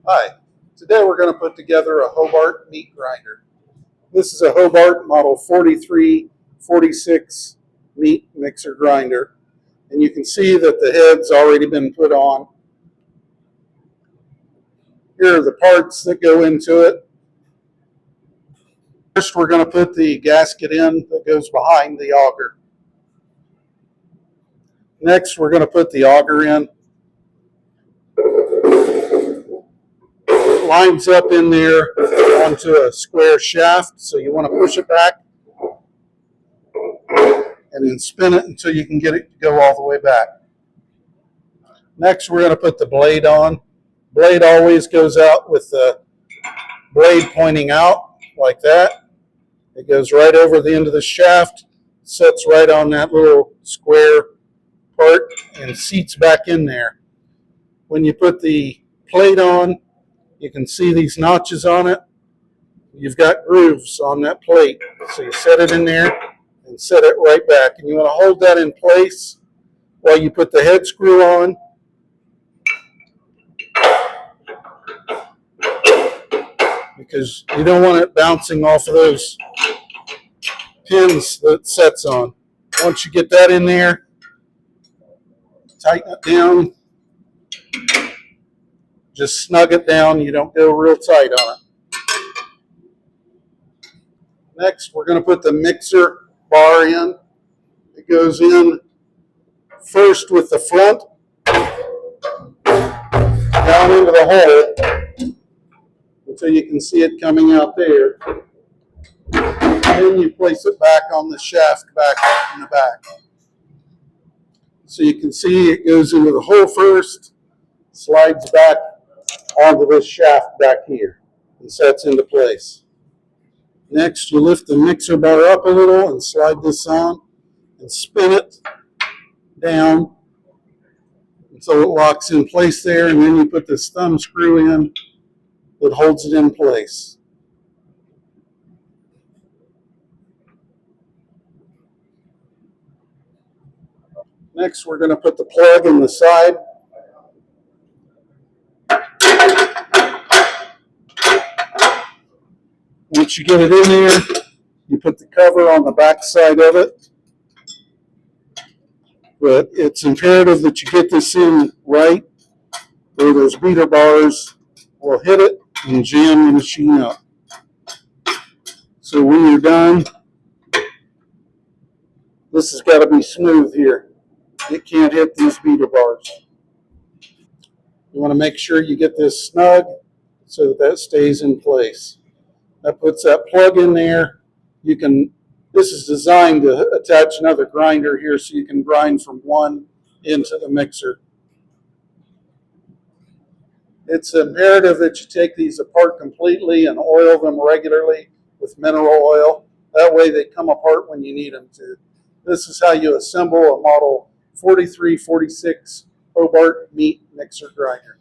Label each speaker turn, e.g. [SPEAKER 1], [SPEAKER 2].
[SPEAKER 1] Hi, today we're going to put together a Hobart meat grinder. This is a Hobart model 4346 meat mixer grinder, and you can see that the head's already been put on. Here are the parts that go into it. First, we're going to put the gasket in that goes behind the auger. Next, we're going to put the auger in. It lines up in there onto a square shaft, so you want to push it back and then spin it until you can get it to go all the way back. Next, we're going to put the blade on. Blade always goes out with the blade pointing out like that. It goes right over the end of the shaft, sets right on that little square part, and seats back in there. When you put the plate on, you can see these notches on it. You've got grooves on that plate. So you set it in there and set it right back. And you want to hold that in place while you put the head screw on. Because you don't want it bouncing off of those pins that it sets on. Once you get that in there, tighten it down. Just snug it down. You don't go real tight on it. Next, we're going to put the mixer bar in. It goes in first with the front down into the hole until you can see it coming out there. Then you place it back on the shaft back in the back. So you can see it goes into the hole first, slides back onto this shaft back here, and sets into place. Next, you lift the mixer bar up a little and slide this on and spin it down until it locks in place there, and then you put this thumb screw in that holds it in place. Next, we're going to put the plug in the side. Once you get it in there, you put the cover on the back side of it. But it's imperative that you get this in right, or those beater bars will hit it and jam the machine up. So when you're done, this has got to be smooth here. It can't hit these beater bars. You want to make sure you get this snug so that stays in place. That puts that plug in there. This is designed to attach another grinder here so you can grind from one into the mixer. It's imperative that you take these apart completely and oil them regularly with mineral oil. That way they come apart when you need them to. This is how you assemble a model 4346 Hobart meat mixer grinder.